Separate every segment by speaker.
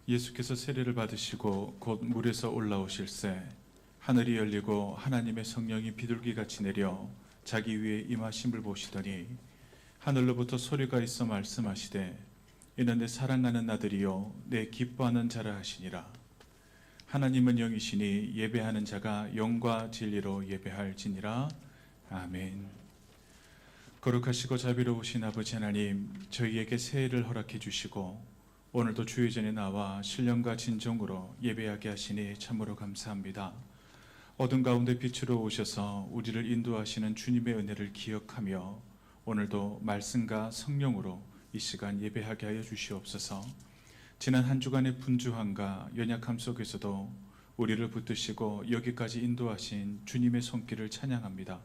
Speaker 1: 예수께서 세례를 받으시고 곧 물에서 올라오실새 하늘이 열리고 하나님의 성령이 비둘기같이 내려 자기 위에 임하심을 보시더니 하늘로부터 소리가 있어 말씀하시되 이는 내 사랑하는 아들이요 내 기뻐하는 자라 하시니라. 하나님은 영이시니 예배하는 자가 영과 진리로 예배할지니라. 아멘. 거룩하시고 자비로우신 아버지 하나님, 저희에게 새해를 허락해 주시고 오늘도 주의 전에 나와 신령과 진정으로 예배하게 하시니 참으로 감사합니다. 어둠 가운데 빛으로 오셔서 우리를 인도하시는 주님의 은혜를 기억하며 오늘도 말씀과 성령으로 이 시간 예배하게 하여 주시옵소서. 지난 한 주간의 분주함과 연약함 속에서도 우리를 붙드시고 여기까지 인도하신 주님의 손길을 찬양합니다.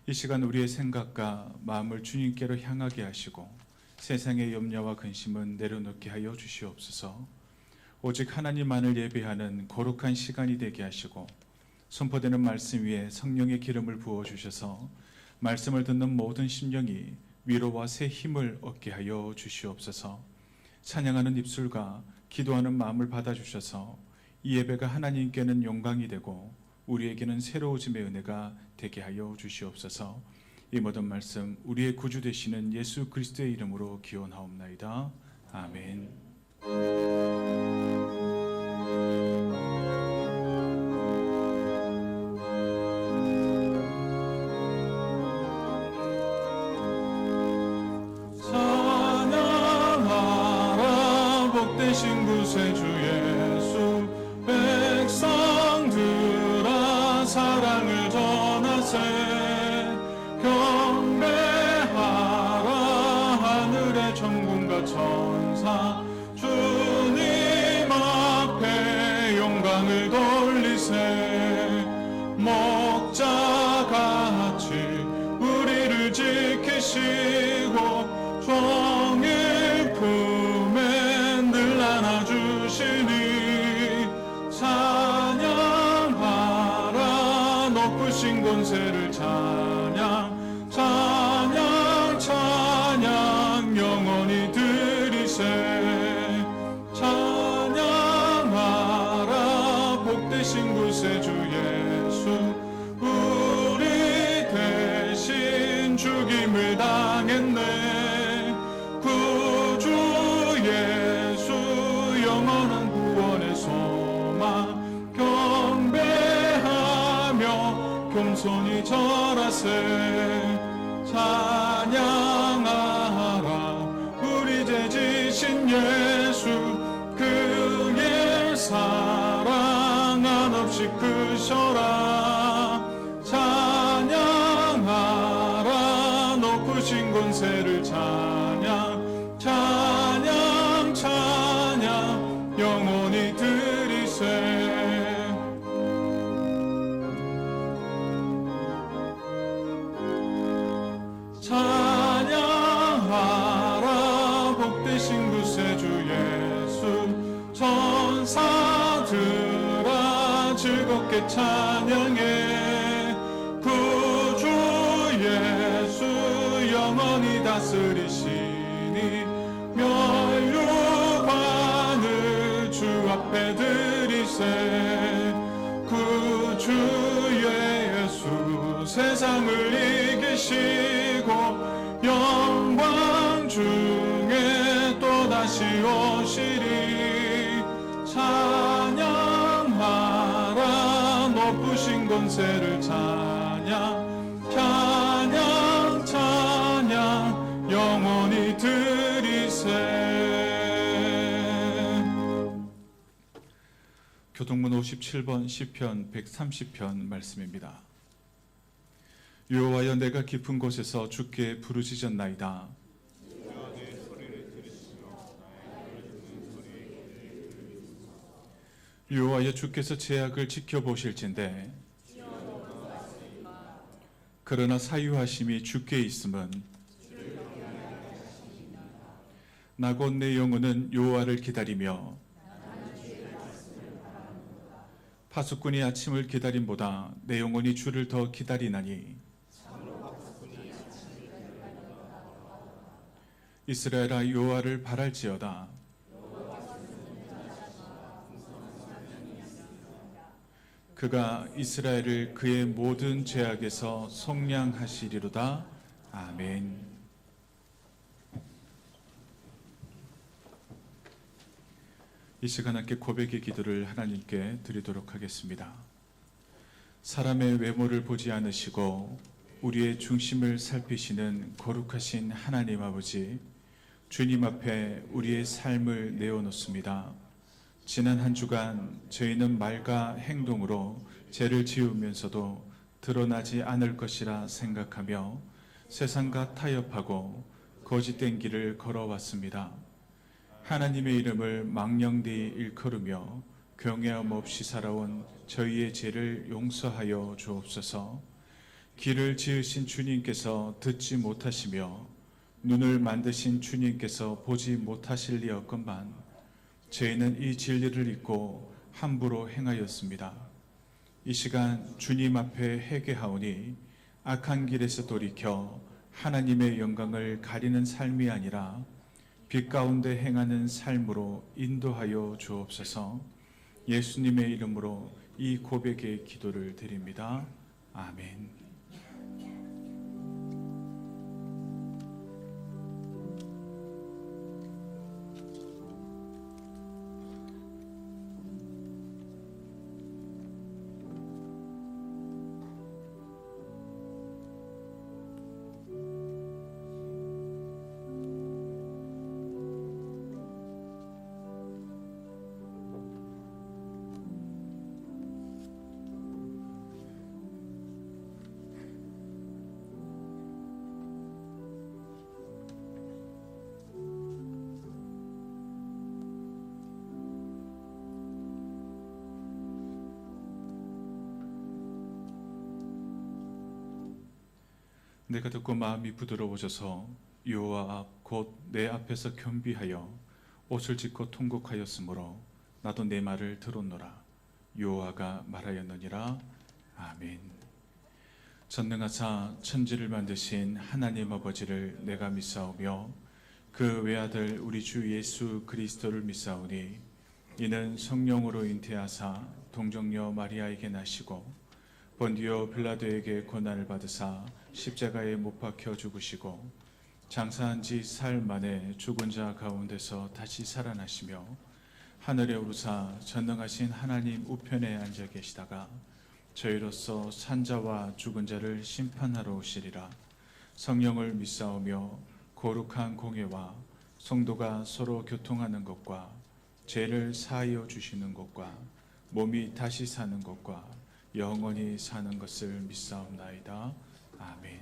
Speaker 1: 이 시간 우리의 생각과 마음을 주님께로 향하게 하시고 세상의 염려와 근심은 내려놓게 하여 주시옵소서. 오직 하나님만을 예배하는 거룩한 시간이 되게 하시고 선포되는 말씀 위에 성령의 기름을 부어주셔서 말씀을 듣는 모든 심령이 위로와 새 힘을 얻게 하여 주시옵소서. 찬양하는 입술과 기도하는 마음을 받아주셔서 이 예배가 하나님께는 영광이 되고 우리에게는 새로워짐의 은혜가 되게 하여 주시옵소서. 이 모든 말씀 우리의 구주 되시는 예수 그리스도의 이름으로 기원하옵나이다. 아멘.
Speaker 2: 찬양하라 복되신 구세주 예수 백성들아 사랑을 전하세 경배하라 하늘의 천군과 천사 주님 앞에 영광을 돌리세 목자같이 우리를 지키시고 종일 품에 늘 안아주시니 찬양하라 높으신 권세를 찬양 영원히 드리세 찬양하라 복되신 구세주 예수 우리 대신 죽임을 당했네 구주 예수 영원한 구원의 소망 경배하며 겸손히 절하세 찬양하라 우리 죄 지신 예수 그의 사랑 한없이 크셔라 찬양하라 높으신 권세를 찬양 영원히 드리세 찬양하라 복되신 구세주 예수 천사들아 즐겁게 찬양해 구주 예수 영원히 다스리시니 면류관을 주 앞에 드리세 구주 예수 세상을 이기시고 영광 중에 또다시 오시리 찬양하라 높으신 권세를 찬양 영원히 드리세.
Speaker 1: 교동문 57번 시편 130편 말씀입니다. 여호와여 내가 깊은 곳에서 주께 부르짖었나이다. 여호와여 주께서 제약을 지켜보실진대 그러나 사유하심이 주께 있음은 나 곧 내 영혼은 여호와를 기다리며 파수꾼이 아침을 기다림보다 내 영혼이 주를 더 기다리나니 이스라엘아 여호와를 바랄지어다. 그가 이스라엘을 그의 모든 죄악에서 속량하시리로다. 아멘. 이 시간 함께 고백의 기도를 하나님께 드리도록 하겠습니다. 사람의 외모를 보지 않으시고 우리의 중심을 살피시는 거룩하신 하나님 아버지, 주님 앞에 우리의 삶을 내어놓습니다. 지난 한 주간 저희는 말과 행동으로 죄를 지으면서도 드러나지 않을 것이라 생각하며 세상과 타협하고 거짓된 길을 걸어왔습니다. 하나님의 이름을 망령되이 일컬으며 경외함 없이 살아온 저희의 죄를 용서하여 주옵소서. 길을 지으신 주님께서 듣지 못하시며 눈을 만드신 주님께서 보지 못하실 리였건만 저희는 이 진리를 잊고 함부로 행하였습니다. 이 시간 주님 앞에 회개하오니 악한 길에서 돌이켜 하나님의 영광을 가리는 삶이 아니라 빛 가운데 행하는 삶으로 인도하여 주옵소서. 예수님의 이름으로 이 고백의 기도를 드립니다. 아멘. 내가 듣고 마음이 부드러워져서 여호와 앞 곧 내 앞에서 겸비하여 옷을 찢고 통곡하였으므로 나도 내 말을 들었노라. 여호와가 말하였느니라. 아멘. 전능하사 천지를 만드신 하나님 아버지를 내가 믿사오며 그 외아들 우리 주 예수 그리스도를 믿사오니 이는 성령으로 잉태하사 동정녀 마리아에게 나시고 본디오 빌라도에게 고난을 받으사 십자가에 못 박혀 죽으시고 장사한 지 사흘 만에 죽은 자 가운데서 다시 살아나시며 하늘에 오르사 전능하신 하나님 우편에 앉아 계시다가 저희로서 산자와 죽은 자를 심판하러 오시리라. 성령을 믿사오며 거룩한 공예와 성도가 서로 교통하는 것과 죄를 사하여 주시는 것과 몸이 다시 사는 것과 영원히 사는 것을 믿사옵나이다. 아멘.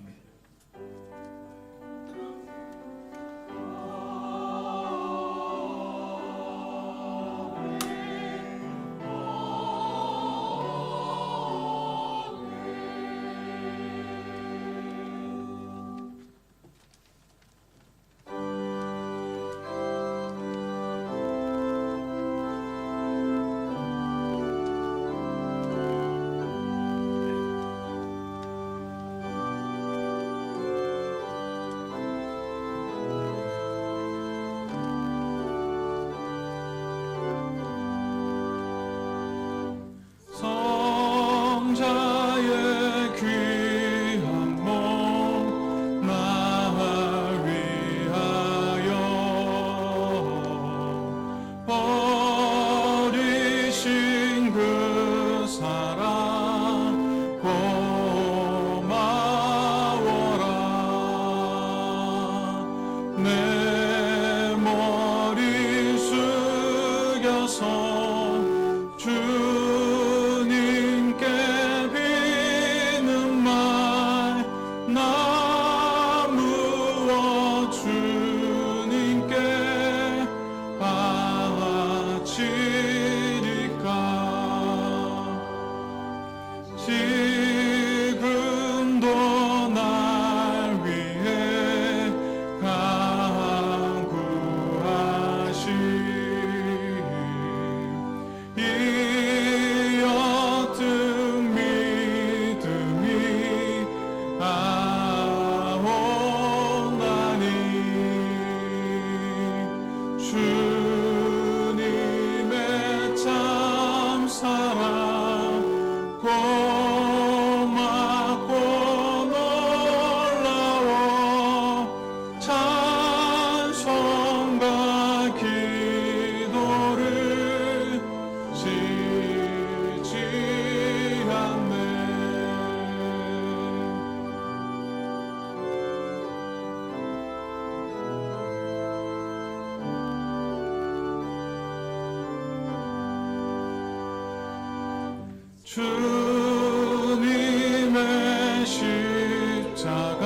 Speaker 2: 주님의 십자가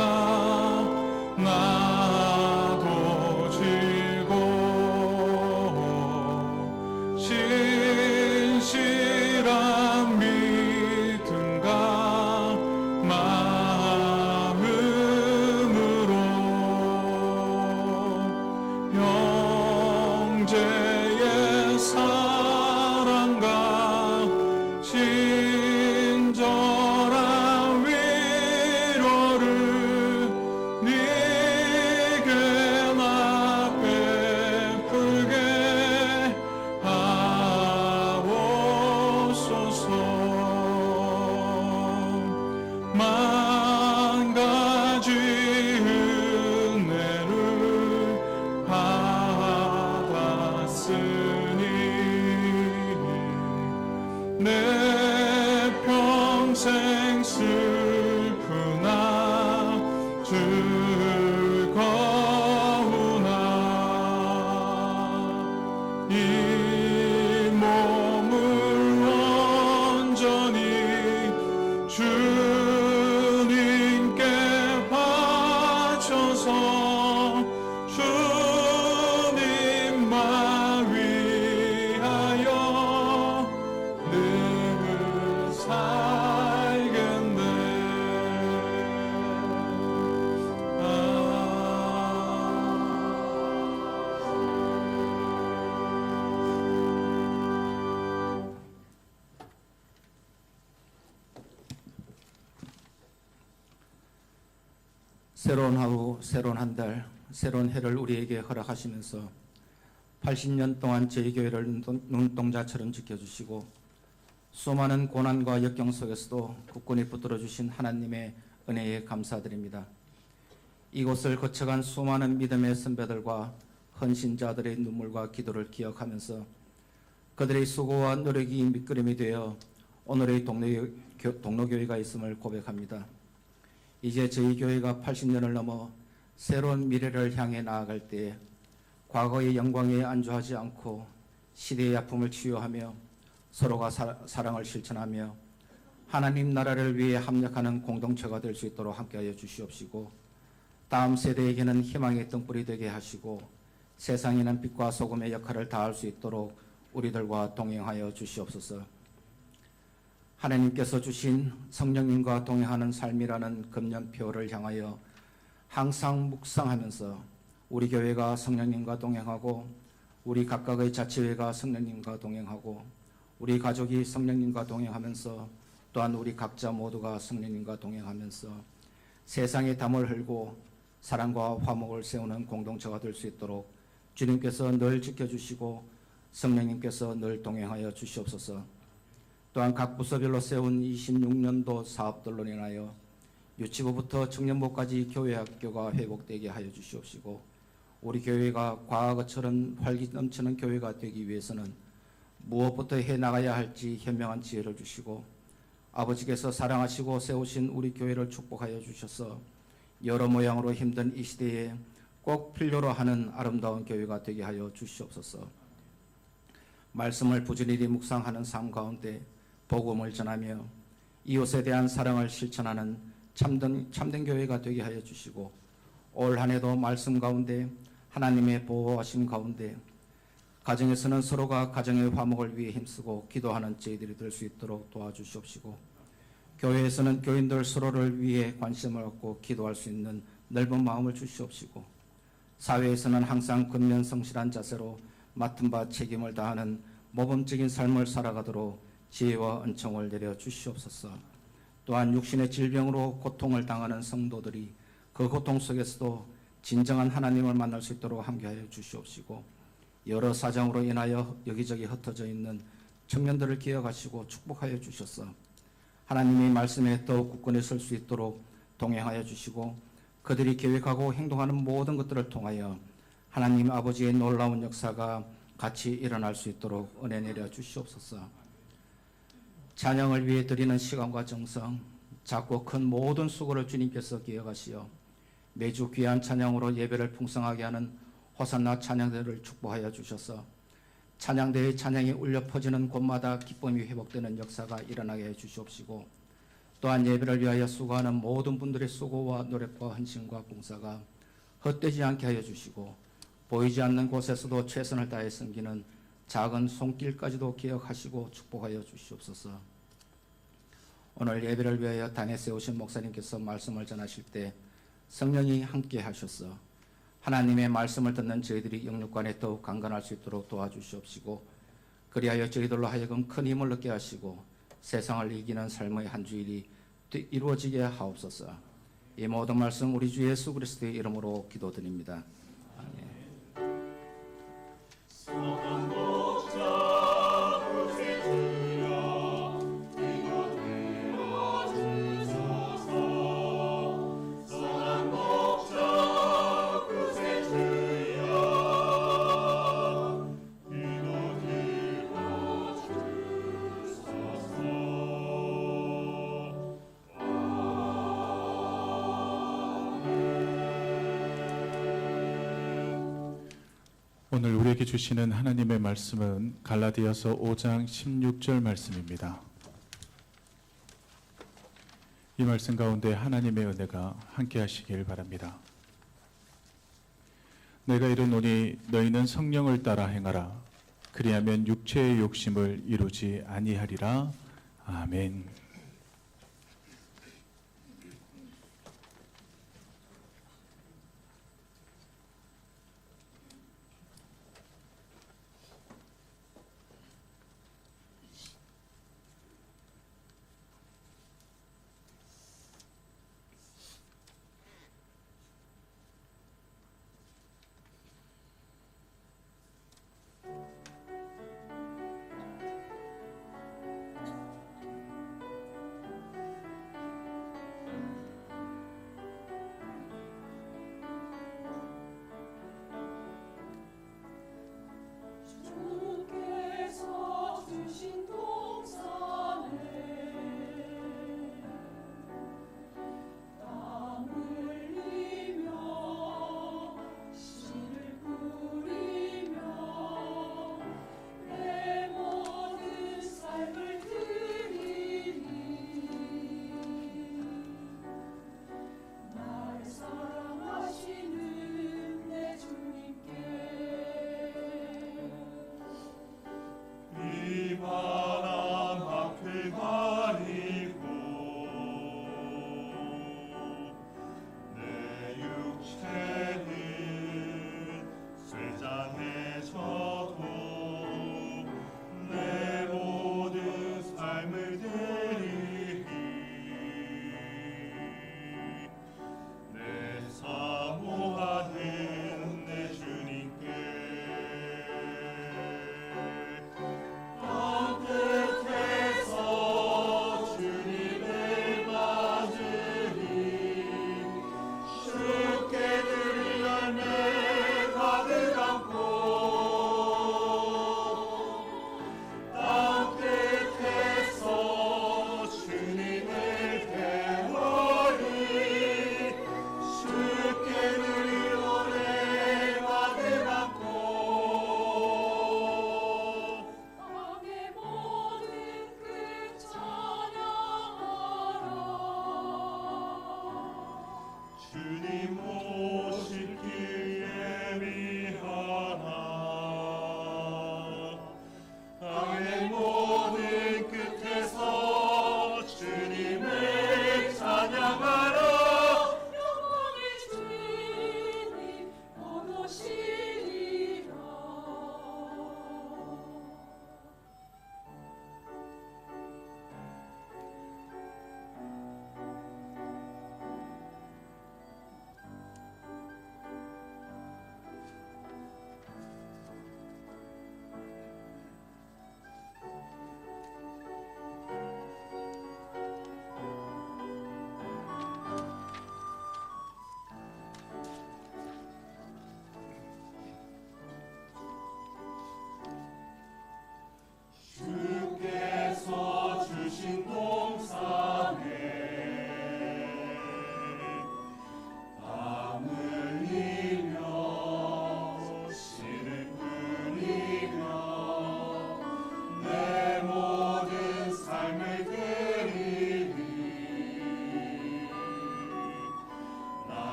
Speaker 2: 나도 지고 신실한 믿음과 마음으로 형제의 사랑과 친절한 위로를 네게 나 베풀게 하옵소서. 만 가지 은혜를 받았으니 내 평생 슬프나 즐거우나 이 몸을 온전히 주님께 바쳐서 주님만 위하여 늘 살겠네.
Speaker 3: 새로운 하루, 새로운 한 달, 새로운 해를 우리에게 허락하시면서 80년 동안 저희 교회를 눈동자처럼 지켜주시고 수많은 고난과 역경 속에서도 굳건히 붙들어 주신 하나님의 은혜에 감사드립니다. 이곳을 거쳐간 수많은 믿음의 선배들과 헌신자들의 눈물과 기도를 기억하면서 그들의 수고와 노력이 밑거름이 되어 오늘의 동로교회가 있음을 고백합니다. 이제 저희 교회가 80년을 넘어 새로운 미래를 향해 나아갈 때에 과거의 영광에 안주하지 않고 시대의 아픔을 치유하며 서로가 사랑을 실천하며 하나님 나라를 위해 합력하는 공동체가 될 수 있도록 함께하여 주시옵시고 다음 세대에게는 희망의 등불이 되게 하시고 세상에는 빛과 소금의 역할을 다할 수 있도록 우리들과 동행하여 주시옵소서. 하나님께서 주신 성령님과 동행하는 삶이라는 금년표를 향하여 항상 묵상하면서 우리 교회가 성령님과 동행하고 우리 각각의 자치회가 성령님과 동행하고 우리 가족이 성령님과 동행하면서 또한 우리 각자 모두가 성령님과 동행하면서 세상에 담을 흘고 사랑과 화목을 세우는 공동체가 될 수 있도록 주님께서 늘 지켜주시고 성령님께서 늘 동행하여 주시옵소서. 또한 각 부서별로 세운 26년도 사업들로 인하여 유치부부터 청년부까지 교회 학교가 회복되게 하여 주시옵시고 우리 교회가 과거처럼 활기 넘치는 교회가 되기 위해서는 무엇부터 해나가야 할지 현명한 지혜를 주시고 아버지께서 사랑하시고 세우신 우리 교회를 축복하여 주셔서 여러 모양으로 힘든 이 시대에 꼭 필요로 하는 아름다운 교회가 되게 하여 주시옵소서. 말씀을 부지런히 묵상하는 삶 가운데 복음을 전하며 이웃에 대한 사랑을 실천하는 참된 교회가 되게 하여 주시고 올 한 해도 말씀 가운데 하나님의 보호하심 가운데 가정에서는 서로가 가정의 화목을 위해 힘쓰고 기도하는 저희들이 될 수 있도록 도와주시옵시고 교회에서는 교인들 서로를 위해 관심을 갖고 기도할 수 있는 넓은 마음을 주시옵시고 사회에서는 항상 근면성실한 자세로 맡은 바 책임을 다하는 모범적인 삶을 살아가도록 지혜와 은총을 내려 주시옵소서. 또한 육신의 질병으로 고통을 당하는 성도들이 그 고통 속에서도 진정한 하나님을 만날 수 있도록 함께하여 주시옵시고 여러 사정으로 인하여 여기저기 흩어져 있는 청년들을 기억하시고 축복하여 주셔서 하나님의 말씀에 더욱 굳건히 설 수 있도록 동행하여 주시고 그들이 계획하고 행동하는 모든 것들을 통하여 하나님 아버지의 놀라운 역사가 같이 일어날 수 있도록 은혜 내려 주시옵소서. 찬양을 위해 드리는 시간과 정성, 작고 큰 모든 수고를 주님께서 기억하시어 매주 귀한 찬양으로 예배를 풍성하게 하는 호산나 찬양들을 축복하여 주셔서 찬양대의 찬양이 울려 퍼지는 곳마다 기쁨이 회복되는 역사가 일어나게 해 주시옵시고 또한 예배를 위하여 수고하는 모든 분들의 수고와 노력과 헌신과 봉사가 헛되지 않게 하여 주시고 보이지 않는 곳에서도 최선을 다해 섬기는 작은 손길까지도 기억하시고 축복하여 주시옵소서. 오늘 예배를 위하여 단에 세우신 목사님께서 말씀을 전하실 때 성령이 함께 하셔서 하나님의 말씀을 듣는 저희들이 영육간에 더욱 강건할 수 있도록 도와주시옵시고 그리하여 저희들로 하여금 큰 힘을 얻게 하시고 세상을 이기는 삶의 한 주일이 이루어지게 하옵소서. 이 모든 말씀 우리 주 예수 그리스도의 이름으로 기도드립니다. 아멘.
Speaker 1: 오늘 우리에게 주시는 하나님의 말씀은 갈라디아서 5장 16절 말씀입니다. 이 말씀 가운데 하나님의 은혜가 함께 하시길 바랍니다. 내가 이르노니 너희는 성령을 따라 행하라. 그리하면 육체의 욕심을 이루지 아니하리라. 아멘.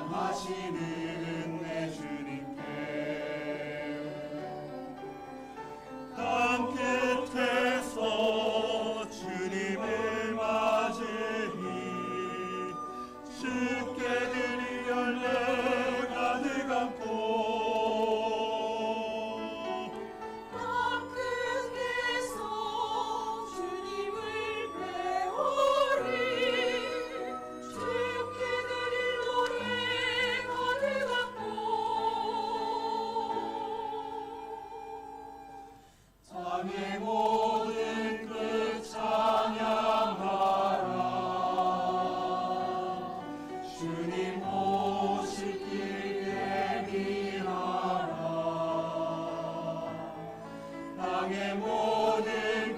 Speaker 2: 사랑하시는 내 주님께 땅 끝에서 주님을 맞으니 주께 드릴 열매 가득 안고
Speaker 4: 땅 끝에서 주님을 배우리 주께 드릴 노래 가득 안고
Speaker 2: 땅의 모든 끝 찬양하라 주님 오실 길 대비하라 땅의 모든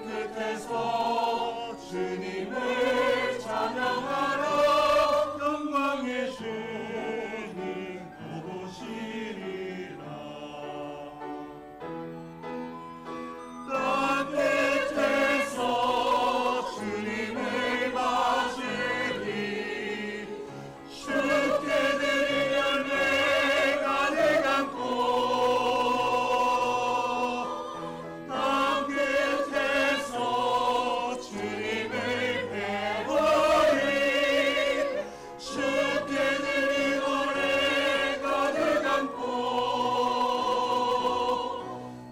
Speaker 2: 끝에서 주님을 찬양하라 영광의 주님 오시리라 땅 끝에서 주님을 맞으리 주께 드릴 열매 가득 안고 땅 끝에서 주님을 배우리 주께 드릴 노래 가득 안고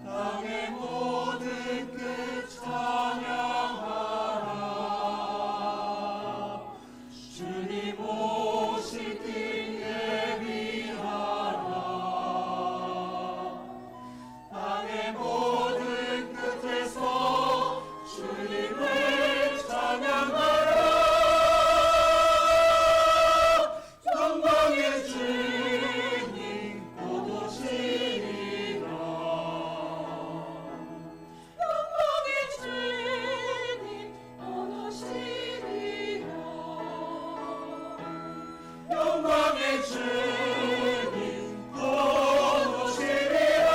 Speaker 2: 땅의 모든 끝 찬양하라 주님 오실 길 대비하라 땅의 모든 끝에서 주님을 찬양하라 영광의 주님 곧 오시리라
Speaker 4: 영광의 주님 오시리라
Speaker 2: 영광의 주님 곧 오시리라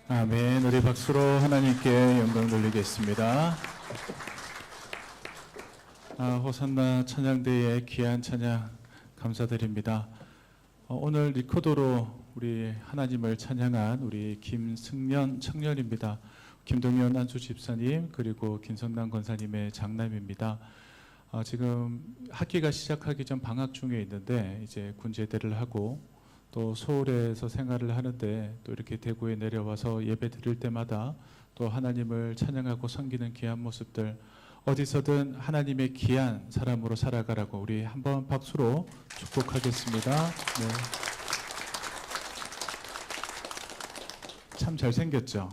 Speaker 1: 아멘. 우리 박수로 하나님께 영광 돌리겠습니다. 호산나 찬양대의 귀한 찬양 감사드립니다. 오늘 리코더로 우리 하나님을 찬양한 우리 김승년 청년입니다. 김동현 안수 집사님 그리고 김성남 권사님의 장남입니다. 지금 학기가 시작하기 전 방학 중에 있는데 이제 군 제대를 하고 또 서울에서 생활을 하는데 또 이렇게 대구에 내려와서 예배 드릴 때마다 또 하나님을 찬양하고 섬기는 귀한 모습들 어디서든 하나님의 귀한 사람으로 살아가라고 우리 한번 박수로 축복하겠습니다. 네. 참 잘생겼죠?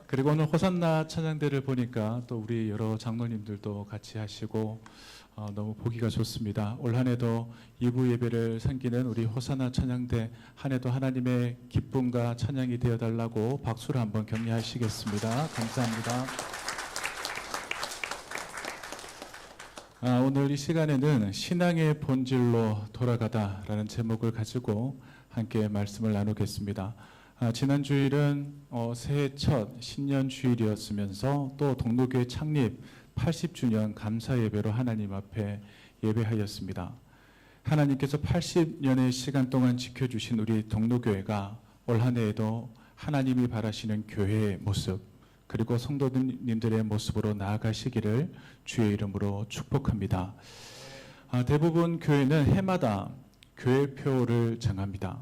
Speaker 1: 그리고 오늘 호산나 찬양대를 보니까 또 우리 여러 장로님들도 같이 하시고 너무 보기가 좋습니다. 올 한 해도 2부 예배를 섬기는 우리 호산나 찬양대 한 해도 하나님의 기쁨과 찬양이 되어달라고 박수를 한번 격려하시겠습니다. 감사합니다. 오늘 이 시간에는 신앙의 본질로 돌아가다라는 제목을 가지고 함께 말씀을 나누겠습니다. 지난 주일은 새해 첫 신년 주일이었으면서 또 동로교회 창립 80주년 감사 예배로 하나님 앞에 예배하였습니다. 하나님께서 80년의 시간 동안 지켜주신 우리 동로교회가 올 한 해에도 하나님이 바라시는 교회의 모습 그리고 성도님들의 모습으로 나아가시기를 주의 이름으로 축복합니다. 대부분 교회는 해마다 교회표를 정합니다.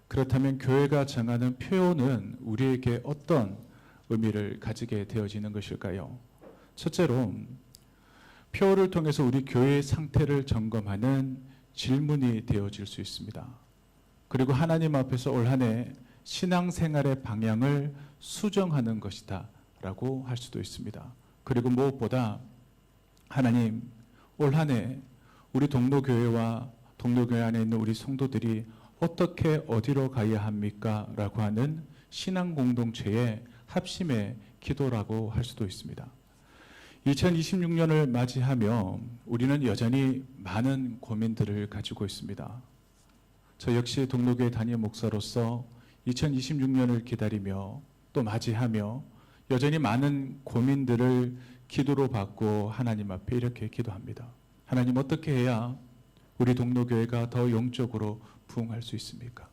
Speaker 1: 그렇다면 교회가 정하는 표는 우리에게 어떤 의미를 가지게 되어지는 것일까요? 첫째로 표를 통해서 우리 교회의 상태를 점검하는 질문이 되어질 수 있습니다. 그리고 하나님 앞에서 올 한 해 신앙생활의 방향을 수정하는 것이다 라고 할 수도 있습니다. 그리고 무엇보다 하나님 올 한 해 우리 동로교회와 동로교회 안에 있는 우리 성도들이 어떻게 어디로 가야 합니까? 라고 하는 신앙 공동체의 합심의 기도라고 할 수도 있습니다. 2026년을 맞이하며 우리는 여전히 많은 고민들을 가지고 있습니다. 저 역시 동로교회 담임 목사로서 2026년을 기다리며 또 맞이하며 여전히 많은 고민들을 기도로 받고 하나님 앞에 이렇게 기도합니다. 하나님, 어떻게 해야 우리 동로교회가 더 영적으로 부흥할 수 있습니까?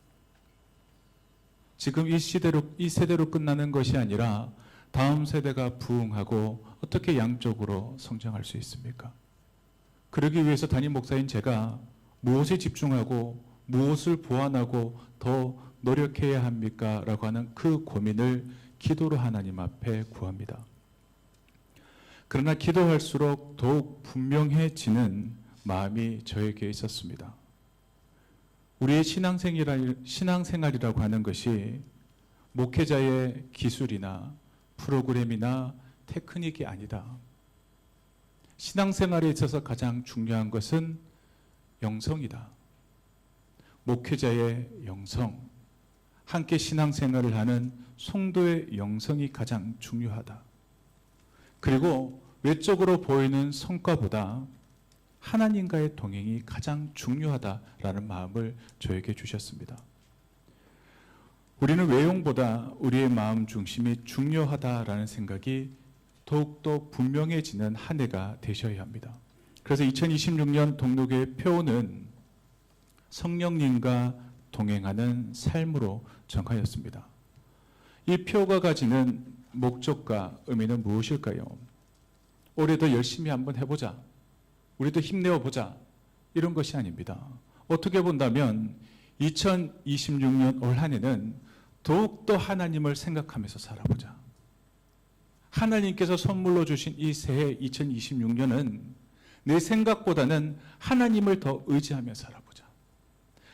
Speaker 1: 지금 이 세대로 끝나는 것이 아니라 다음 세대가 부흥하고 어떻게 양적으로 성장할 수 있습니까? 그러기 위해서 담임 목사인 제가 무엇에 집중하고 무엇을 보완하고 더 노력해야 합니까? 라고 하는 그 고민을 기도로 하나님 앞에 구합니다. 그러나 기도할수록 더욱 분명해지는 마음이 저에게 있었습니다. 우리의 신앙생활이라고 하는 것이 목회자의 기술이나 프로그램이나 테크닉이 아니다. 신앙생활에 있어서 가장 중요한 것은 영성이다. 목회자의 영성, 함께 신앙생활을 하는 성도의 영성이 가장 중요하다. 그리고 외적으로 보이는 성과보다 하나님과의 동행이 가장 중요하다라는 마음을 저에게 주셨습니다. 우리는 외용보다 우리의 마음 중심이 중요하다라는 생각이 더욱더 분명해지는 한 해가 되셔야 합니다. 그래서 2026년 동로교회 표어는 성령님과 동행하는 삶으로 정하였습니다. 이 표가 가지는 목적과 의미는 무엇일까요? 올해도 열심히 한번 해보자. 우리도 힘내어보자. 이런 것이 아닙니다. 어떻게 본다면 2026년 올 한 해는 더욱더 하나님을 생각하면서 살아보자. 하나님께서 선물로 주신 이 새해 2026년은 내 생각보다는 하나님을 더 의지하며 살아보자.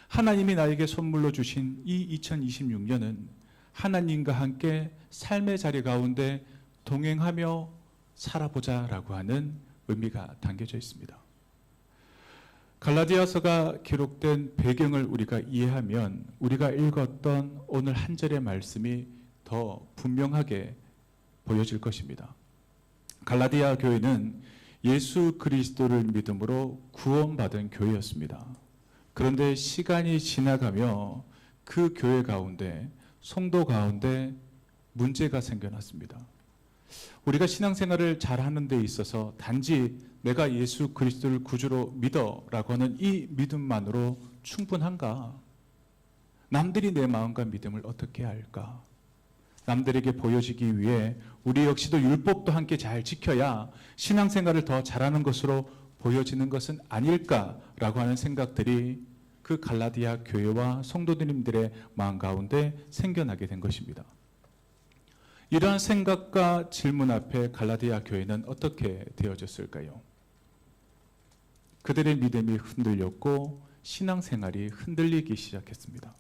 Speaker 1: 하나님이 나에게 선물로 주신 이 2026년은 하나님과 함께 삶의 자리 가운데 동행하며 살아보자라고 하는 의미가 담겨져 있습니다. 갈라디아서가 기록된 배경을 우리가 이해하면 우리가 읽었던 오늘 한 절의 말씀이 더 분명하게 보여질 것입니다. 갈라디아 교회는 예수 그리스도를 믿음으로 구원받은 교회였습니다. 그런데 시간이 지나가며 그 교회 가운데, 성도 가운데 문제가 생겨났습니다. 우리가 신앙생활을 잘하는 데 있어서 단지 내가 예수 그리스도를 구주로 믿어라고 하는 이 믿음만으로 충분한가? 남들이 내 마음과 믿음을 어떻게 알까? 남들에게 보여지기 위해 우리 역시도 율법도 함께 잘 지켜야 신앙생활을 더 잘하는 것으로 보여지는 것은 아닐까라고 하는 생각들이 그 갈라디아 교회와 성도님들의 마음 가운데 생겨나게 된 것입니다. 이러한 생각과 질문 앞에 갈라디아 교회는 어떻게 되어졌을까요? 그들의 믿음이 흔들렸고 신앙생활이 흔들리기 시작했습니다.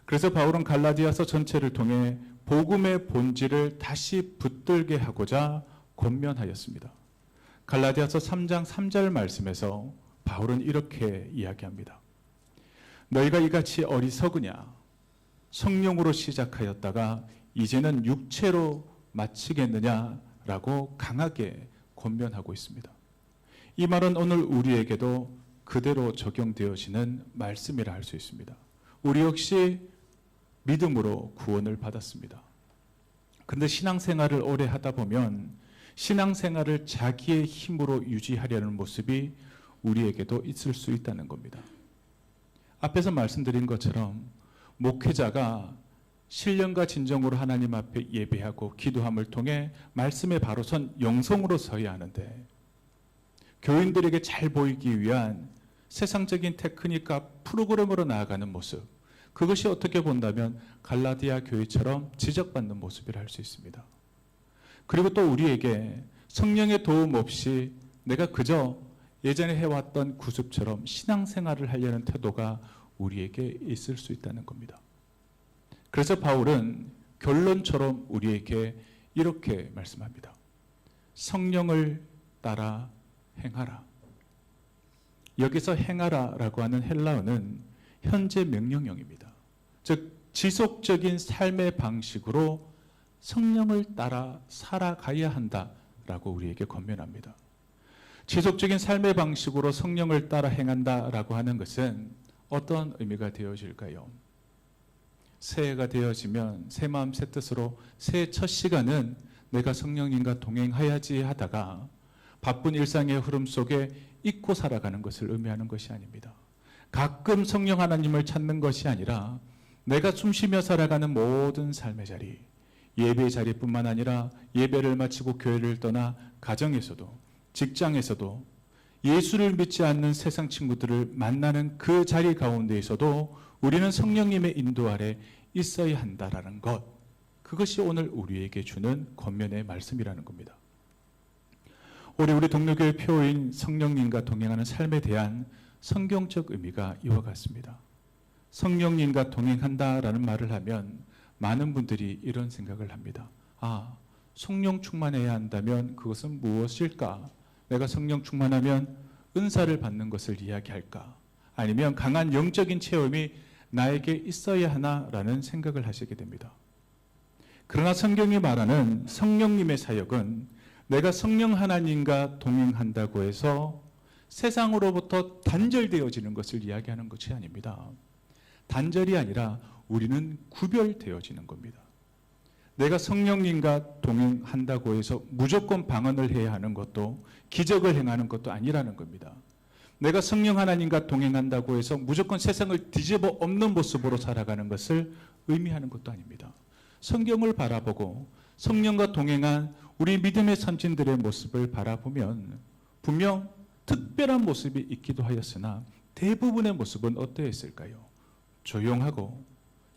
Speaker 1: 그래서 바울은 갈라디아서 전체를 통해 복음의 본질을 다시 붙들게 하고자 권면하였습니다. 갈라디아서 3장 3절 말씀에서 바울은 이렇게 이야기합니다. 너희가 이같이 어리석으냐? 성령으로 시작하였다가 이제는 육체로 마치겠느냐라고 강하게 권면하고 있습니다. 이 말은 오늘 우리에게도 그대로 적용되어지는 말씀이라 할 수 있습니다. 우리 역시 믿음으로 구원을 받았습니다. 그런데 신앙생활을 오래 하다 보면 신앙생활을 자기의 힘으로 유지하려는 모습이 우리에게도 있을 수 있다는 겁니다. 앞에서 말씀드린 것처럼 목회자가 신령과 진정으로 하나님 앞에 예배하고 기도함을 통해 말씀에 바로 선 영성으로 서야 하는데 교인들에게 잘 보이기 위한 세상적인 테크닉과 프로그램으로 나아가는 모습, 그것이 어떻게 본다면 갈라디아 교회처럼 지적받는 모습이라 할 수 있습니다. 그리고 또 우리에게 성령의 도움 없이 내가 그저 예전에 해왔던 구습처럼 신앙생활을 하려는 태도가 우리에게 있을 수 있다는 겁니다. 그래서 바울은 결론처럼 우리에게 이렇게 말씀합니다. 성령을 따라 행하라. 여기서 행하라라고 하는 헬라어는 현재 명령형입니다. 즉 지속적인 삶의 방식으로 성령을 따라 살아가야 한다라고 우리에게 권면합니다. 지속적인 삶의 방식으로 성령을 따라 행한다라고 하는 것은 어떤 의미가 되어질까요? 새해가 되어지면 새 마음 새 뜻으로 새해 첫 시간은 내가 성령님과 동행해야지 하다가 바쁜 일상의 흐름 속에 잊고 살아가는 것을 의미하는 것이 아닙니다. 가끔 성령 하나님을 찾는 것이 아니라 내가 숨쉬며 살아가는 모든 삶의 자리, 예배 자리뿐만 아니라 예배를 마치고 교회를 떠나 가정에서도 직장에서도 예수를 믿지 않는 세상 친구들을 만나는 그 자리 가운데에서도 우리는 성령님의 인도 아래 있어야 한다라는 것, 그것이 오늘 우리에게 주는 권면의 말씀이라는 겁니다. 올해 우리 동료교회 표어인 성령님과 동행하는 삶에 대한 성경적 의미가 이와 같습니다. 성령님과 동행한다라는 말을 하면 많은 분들이 이런 생각을 합니다. 아, 성령 충만해야 한다면 그것은 무엇일까? 내가 성령 충만하면 은사를 받는 것을 이야기할까? 아니면 강한 영적인 체험이 나에게 있어야 하나라는 생각을 하시게 됩니다. 그러나 성경이 말하는 성령님의 사역은 내가 성령 하나님과 동행한다고 해서 세상으로부터 단절되어지는 것을 이야기하는 것이 아닙니다. 단절이 아니라 우리는 구별되어지는 겁니다. 내가 성령님과 동행한다고 해서 무조건 방언을 해야 하는 것도 기적을 행하는 것도 아니라는 겁니다. 내가 성령 하나님과 동행한다고 해서 무조건 세상을 뒤집어 엎는 모습으로 살아가는 것을 의미하는 것도 아닙니다. 성경을 바라보고 성령과 동행한 우리 믿음의 선진들의 모습을 바라보면 분명 특별한 모습이 있기도 하였으나 대부분의 모습은 어떠했을까요? 조용하고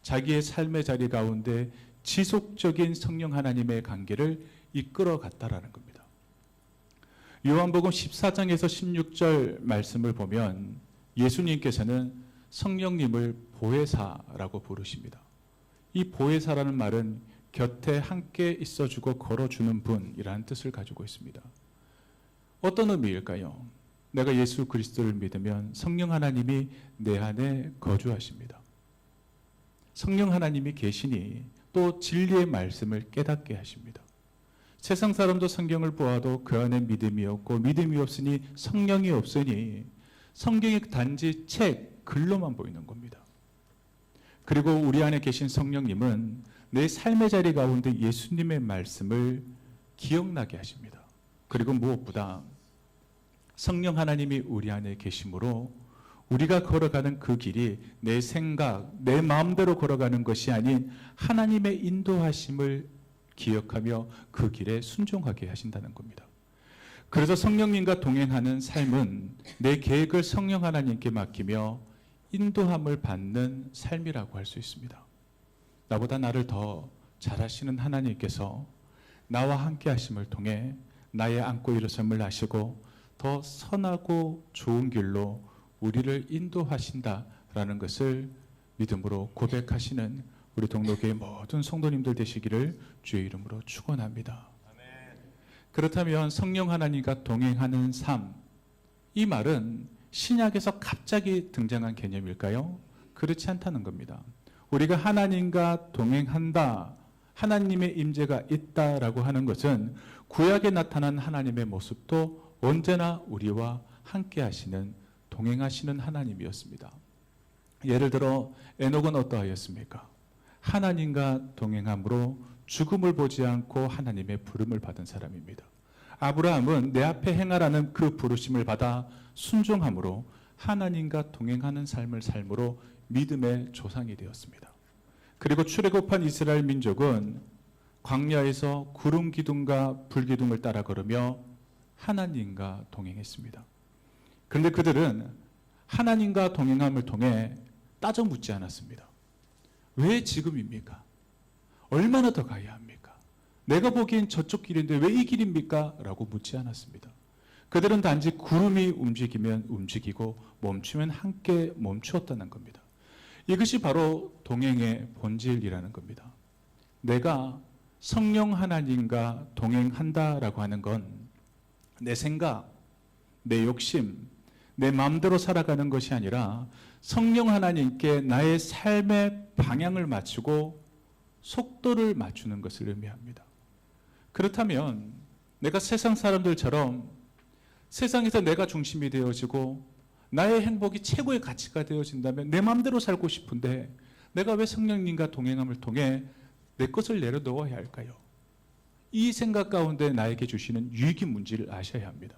Speaker 1: 자기의 삶의 자리 가운데 지속적인 성령 하나님의 관계를 이끌어 갔다라는 겁니다. 요한복음 14장에서 16절 말씀을 보면 예수님께서는 성령님을 보혜사라고 부르십니다. 이 보혜사라는 말은 곁에 함께 있어주고 걸어주는 분이라는 뜻을 가지고 있습니다. 어떤 의미일까요? 내가 예수 그리스도를 믿으면 성령 하나님이 내 안에 거주하십니다. 성령 하나님이 계시니 또 진리의 말씀을 깨닫게 하십니다. 세상 사람도 성경을 보아도 그 안에 믿음이 없고 믿음이 없으니 성령이 없으니 성경이 단지 책, 글로만 보이는 겁니다. 그리고 우리 안에 계신 성령님은 내 삶의 자리 가운데 예수님의 말씀을 기억나게 하십니다. 그리고 무엇보다 성령 하나님이 우리 안에 계심으로 우리가 걸어가는 그 길이 내 생각, 내 마음대로 걸어가는 것이 아닌 하나님의 인도하심을 기억하며 그 길에 순종하게 하신다는 겁니다. 그래서 성령님과 동행하는 삶은 내 계획을 성령 하나님께 맡기며 인도함을 받는 삶이라고 할 수 있습니다. 나보다 나를 더 잘하시는 하나님께서 나와 함께 하심을 통해 나의 안고 일어섬을 아시고 더 선하고 좋은 길로 우리를 인도하신다라는 것을 믿음으로 고백하시는 우리 동로교회 모든 성도님들 되시기를 주의 이름으로 축원합니다. 그렇다면 성령 하나님과 동행하는 삶, 이 말은 신약에서 갑자기 등장한 개념일까요? 그렇지 않다는 겁니다. 우리가 하나님과 동행한다, 하나님의 임재가 있다라고 하는 것은 구약에 나타난 하나님의 모습도 언제나 우리와 함께 하시는, 동행하시는 하나님이었습니다. 예를 들어 에녹은 어떠하였습니까? 하나님과 동행함으로 죽음을 보지 않고 하나님의 부름을 받은 사람입니다. 아브라함은 내 앞에 행하라는 그 부르심을 받아 순종함으로 하나님과 동행하는 삶을 삶으로 믿음의 조상이 되었습니다. 그리고 출애굽한 이스라엘 민족은 광야에서 구름 기둥과 불 기둥을 따라 걸으며 하나님과 동행했습니다. 그런데 그들은 하나님과 동행함을 통해 따져 묻지 않았습니다. 왜 지금입니까? 얼마나 더 가야 합니까? 내가 보기엔 저쪽 길인데 왜 이 길입니까? 라고 묻지 않았습니다. 그들은 단지 구름이 움직이면 움직이고 멈추면 함께 멈추었다는 겁니다. 이것이 바로 동행의 본질이라는 겁니다. 내가 성령 하나님과 동행한다라고 하는 건 내 생각, 내 욕심, 내 마음대로 살아가는 것이 아니라 성령 하나님께 나의 삶의 방향을 맞추고 속도를 맞추는 것을 의미합니다. 그렇다면 내가 세상 사람들처럼 세상에서 내가 중심이 되어지고 나의 행복이 최고의 가치가 되어진다면 내 마음대로 살고 싶은데 내가 왜 성령님과 동행함을 통해 내 것을 내려놓아야 할까요? 이 생각 가운데 나에게 주시는 유익이 뭔지를 아셔야 합니다.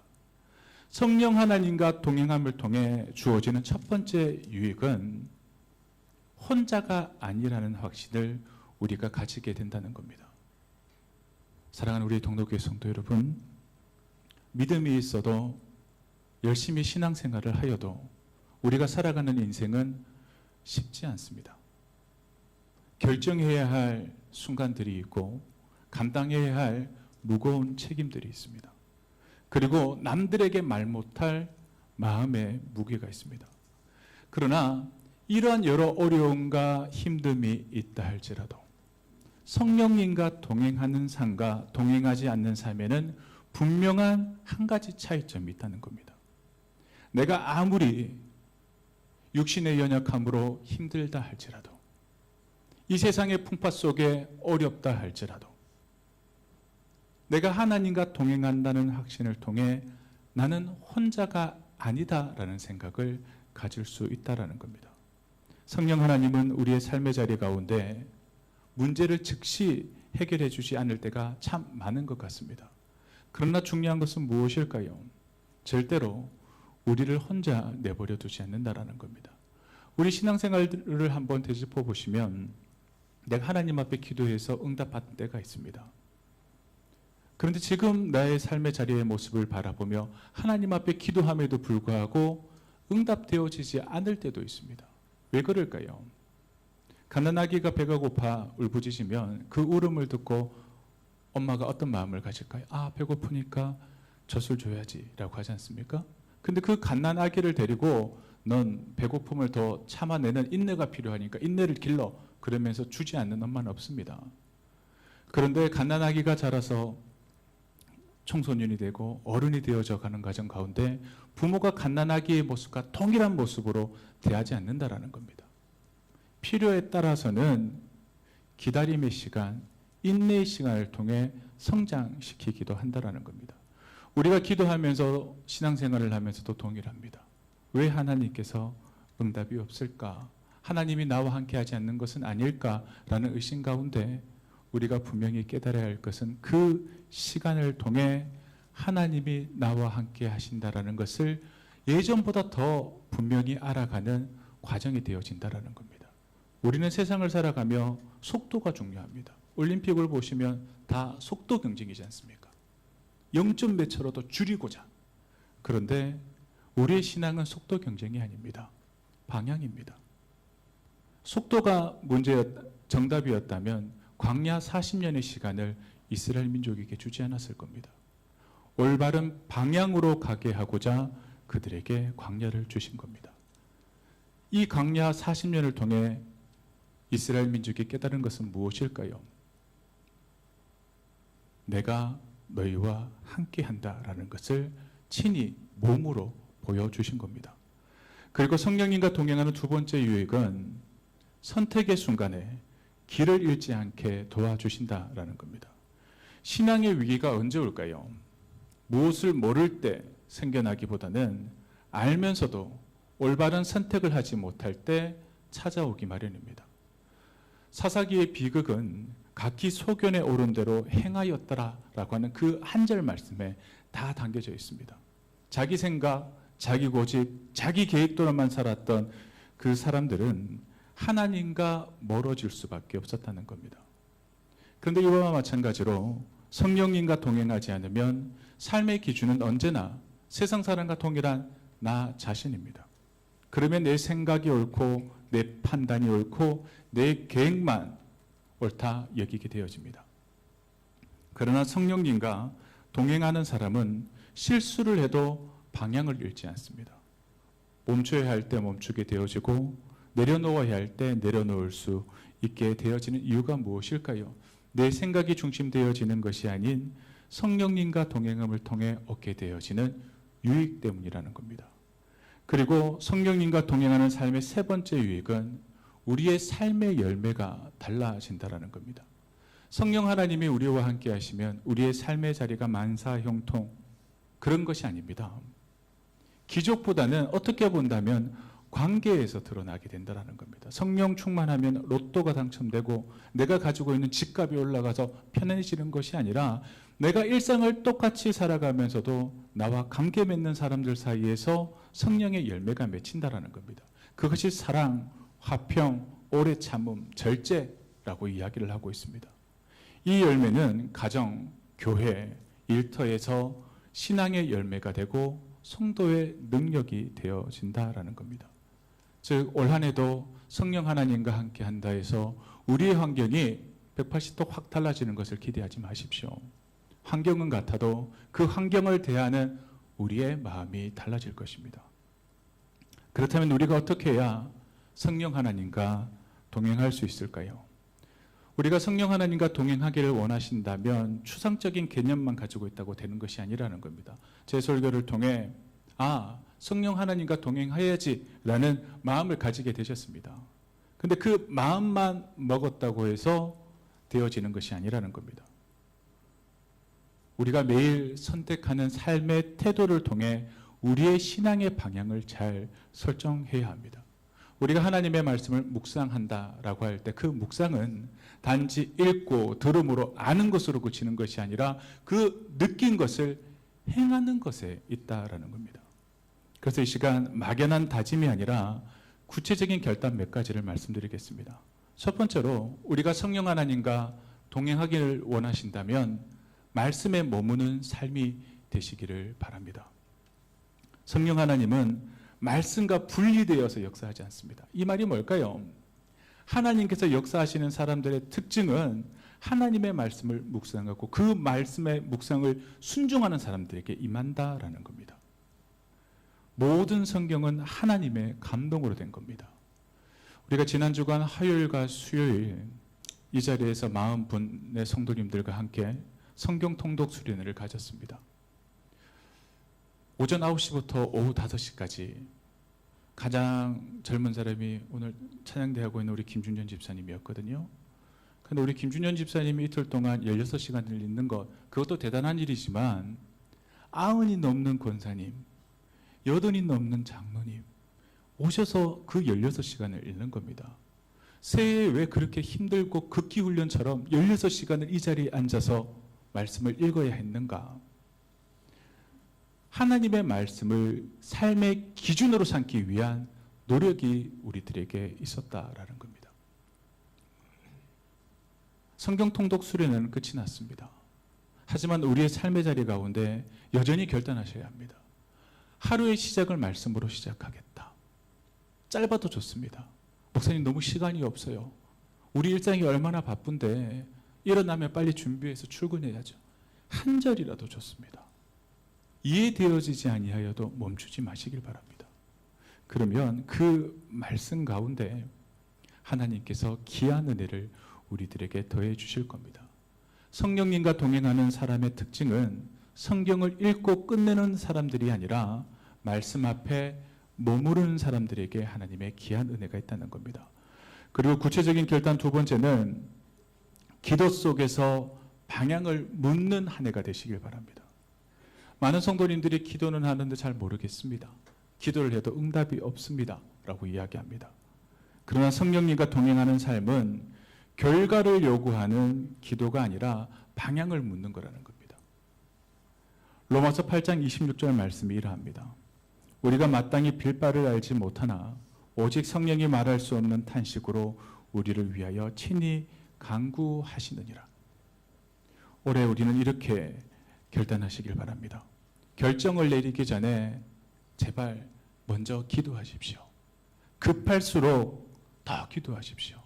Speaker 1: 성령 하나님과 동행함을 통해 주어지는 첫 번째 유익은 혼자가 아니라는 확신을 우리가 가지게 된다는 겁니다. 사랑하는 우리 동덕교회 성도 여러분, 믿음이 있어도 열심히 신앙생활을 하여도 우리가 살아가는 인생은 쉽지 않습니다. 결정해야 할 순간들이 있고 감당해야 할 무거운 책임들이 있습니다. 그리고 남들에게 말 못할 마음의 무게가 있습니다. 그러나 이러한 여러 어려움과 힘듦이 있다 할지라도 성령님과 동행하는 삶과 동행하지 않는 삶에는 분명한 한 가지 차이점이 있다는 겁니다. 내가 아무리 육신의 연약함으로 힘들다 할지라도 이 세상의 풍파 속에 어렵다 할지라도 내가 하나님과 동행한다는 확신을 통해 나는 혼자가 아니다라는 생각을 가질 수 있다라는 겁니다. 성령 하나님은 우리의 삶의 자리 가운데 문제를 즉시 해결해 주지 않을 때가 참 많은 것 같습니다. 그러나 중요한 것은 무엇일까요? 절대로 우리를 혼자 내버려 두지 않는다라는 겁니다. 우리 신앙생활을 한번 되짚어 보시면 내가 하나님 앞에 기도해서 응답받은 때가 있습니다. 그런데 지금 나의 삶의 자리의 모습을 바라보며 하나님 앞에 기도함에도 불구하고 응답되어지지 않을 때도 있습니다. 왜 그럴까요? 갓난아기가 배가 고파 울부짖으면 그 울음을 듣고 엄마가 어떤 마음을 가질까요? 아, 배고프니까 젖을 줘야지 라고 하지 않습니까? 근데 그 갓난아기를 데리고 넌 배고픔을 더 참아내는 인내가 필요하니까 인내를 길러 그러면서 주지 않는 엄마는 없습니다. 그런데 갓난아기가 자라서 청소년이 되고 어른이 되어져 가는 과정 가운데 부모가 갓난아기의 모습과 동일한 모습으로 대하지 않는다라는 겁니다. 필요에 따라서는 기다림의 시간, 인내의 시간을 통해 성장시키기도 한다라는 겁니다. 우리가 기도하면서 신앙생활을 하면서도 동일합니다. 왜 하나님께서 응답이 없을까? 하나님이 나와 함께하지 않는 것은 아닐까라는 의심 가운데 우리가 분명히 깨달아야 할 것은 그 시간을 통해 하나님이 나와 함께 하신다라는 것을 예전보다 더 분명히 알아가는 과정이 되어진다라는 겁니다. 우리는 세상을 살아가며 속도가 중요합니다. 올림픽을 보시면 다 속도 경쟁이지 않습니까? 0점 몇 초로 더 줄이고자. 그런데 우리의 신앙은 속도 경쟁이 아닙니다. 방향입니다. 속도가 정답이었다면 광야 40년의 시간을 이스라엘 민족에게 주지 않았을 겁니다. 올바른 방향으로 가게 하고자 그들에게 광야를 주신 겁니다. 이 광야 40년을 통해 이스라엘 민족이 깨달은 것은 무엇일까요? 내가 너희와 함께한다라는 것을 친히 몸으로 보여주신 겁니다. 그리고 성령님과 동행하는 두 번째 유익은 선택의 순간에 길을 잃지 않게 도와주신다라는 겁니다. 신앙의 위기가 언제 올까요? 무엇을 모를 때 생겨나기보다는 알면서도 올바른 선택을 하지 못할 때 찾아오기 마련입니다. 사사기의 비극은 각기 소견에 오른 대로 행하였더라라고 하는 그 한 절 말씀에 다 담겨져 있습니다. 자기 생각, 자기 고집, 자기 계획대로만 살았던 그 사람들은 하나님과 멀어질 수밖에 없었다는 겁니다. 그런데 이와 마찬가지로 성령님과 동행하지 않으면 삶의 기준은 언제나 세상 사람과 동일한 나 자신입니다. 그러면 내 생각이 옳고 내 판단이 옳고 내 계획만 옳다 여기게 되어집니다. 그러나 성령님과 동행하는 사람은 실수를 해도 방향을 잃지 않습니다. 멈춰야 할 때 멈추게 되어지고 내려놓아야 할 때 내려놓을 수 있게 되어지는 이유가 무엇일까요? 내 생각이 중심되어지는 것이 아닌 성령님과 동행함을 통해 얻게 되어지는 유익 때문이라는 겁니다. 그리고 성령님과 동행하는 삶의 세 번째 유익은 우리의 삶의 열매가 달라진다는 겁니다. 성령 하나님이 우리와 함께 하시면 우리의 삶의 자리가 만사형통 그런 것이 아닙니다. 기적보다는 어떻게 본다면 관계에서 드러나게 된다는 겁니다. 성령 충만하면 로또가 당첨되고 내가 가지고 있는 집값이 올라가서 편안해지는 것이 아니라 내가 일상을 똑같이 살아가면서도 나와 관계 맺는 사람들 사이에서 성령의 열매가 맺힌다는 겁니다. 그것이 사랑, 화평, 오래 참음, 절제라고 이야기를 하고 있습니다. 이 열매는 가정, 교회, 일터에서 신앙의 열매가 되고 성도의 능력이 되어진다라는 겁니다. 즉 올 한 해도 성령 하나님과 함께 한다 해서 우리의 환경이 180도 확 달라지는 것을 기대하지 마십시오. 환경은 같아도 그 환경을 대하는 우리의 마음이 달라질 것입니다. 그렇다면 우리가 어떻게 해야 성령 하나님과 동행할 수 있을까요? 우리가 성령 하나님과 동행하기를 원하신다면 추상적인 개념만 가지고 있다고 되는 것이 아니라는 겁니다. 제 설교를 통해 성령 하나님과 동행해야지라는 마음을 가지게 되셨습니다. 근데 그 마음만 먹었다고 해서 되어지는 것이 아니라는 겁니다. 우리가 매일 선택하는 삶의 태도를 통해 우리의 신앙의 방향을 잘 설정해야 합니다. 우리가 하나님의 말씀을 묵상한다라고 할 때 그 묵상은 단지 읽고 들음으로 아는 것으로 그치는 것이 아니라 그 느낀 것을 행하는 것에 있다라는 겁니다. 그래서 이 시간 막연한 다짐이 아니라 구체적인 결단 몇 가지를 말씀드리겠습니다. 첫 번째로 우리가 성령 하나님과 동행하기를 원하신다면 말씀에 머무는 삶이 되시기를 바랍니다. 성령 하나님은 말씀과 분리되어서 역사하지 않습니다. 이 말이 뭘까요? 하나님께서 역사하시는 사람들의 특징은 하나님의 말씀을 묵상하고 그 말씀의 묵상을 순종하는 사람들에게 임한다라는 겁니다. 모든 성경은 하나님의 감동으로 된 겁니다. 우리가 지난 주간 화요일과 수요일 이 자리에서 40분의 성도님들과 함께 성경 통독 수련회를 가졌습니다. 오전 9시부터 오후 5시까지 가장 젊은 사람이 오늘 찬양대하고 있는 우리 김준현 집사님이었거든요. 근데 우리 김준현 집사님이 이틀 동안 16시간을 읽는 것, 그것도 대단한 일이지만 90이 넘는 권사님, 80이 넘는 장로님 오셔서 그 16시간을 읽는 겁니다. 새해에 왜 그렇게 힘들고 극기훈련처럼 16시간을 이 자리에 앉아서 말씀을 읽어야 했는가? 하나님의 말씀을 삶의 기준으로 삼기 위한 노력이 우리들에게 있었다라는 겁니다. 성경 통독 수련회는 끝이 났습니다. 하지만 우리의 삶의 자리 가운데 여전히 결단하셔야 합니다. 하루의 시작을 말씀으로 시작하겠다. 짧아도 좋습니다. 목사님 너무 시간이 없어요. 우리 일상이 얼마나 바쁜데 일어나면 빨리 준비해서 출근해야죠. 한 절이라도 좋습니다. 이해되어지지 아니하여도 멈추지 마시길 바랍니다. 그러면 그 말씀 가운데 하나님께서 귀한 은혜를 우리들에게 더해 주실 겁니다. 성령님과 동행하는 사람의 특징은 성경을 읽고 끝내는 사람들이 아니라 말씀 앞에 머무르는 사람들에게 하나님의 귀한 은혜가 있다는 겁니다. 그리고 구체적인 결단 두 번째는 기도 속에서 방향을 묻는 한 해가 되시길 바랍니다. 많은 성도님들이 기도는 하는데 잘 모르겠습니다. 기도를 해도 응답이 없습니다. 라고 이야기합니다. 그러나 성령님과 동행하는 삶은 결과를 요구하는 기도가 아니라 방향을 묻는 거라는 겁니다. 로마서 8장 26절 말씀이 이러합니다. 우리가 마땅히 빌 바를 알지 못하나 오직 성령이 말할 수 없는 탄식으로 우리를 위하여 친히 간구하시느니라. 올해 우리는 이렇게 결단하시길 바랍니다. 결정을 내리기 전에 제발 먼저 기도하십시오. 급할수록 더 기도하십시오.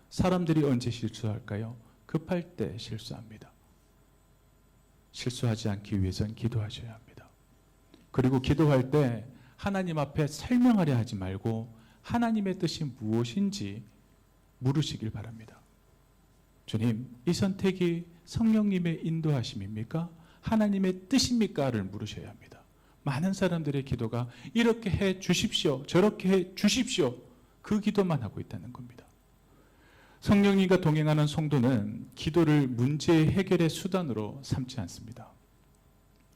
Speaker 1: 사람들이 언제 실수할까요? 급할 때 실수합니다. 실수하지 않기 위해선 기도하셔야 합니다. 그리고 기도할 때 하나님 앞에 설명하려 하지 말고 하나님의 뜻이 무엇인지 물으시길 바랍니다. 주님, 이 선택이 성령님의 인도하심입니까? 하나님의 뜻입니까?를 물으셔야 합니다. 많은 사람들의 기도가 이렇게 해 주십시오, 저렇게 해 주십시오, 그 기도만 하고 있다는 겁니다. 성령님과 동행하는 성도는 기도를 문제 해결의 수단으로 삼지 않습니다.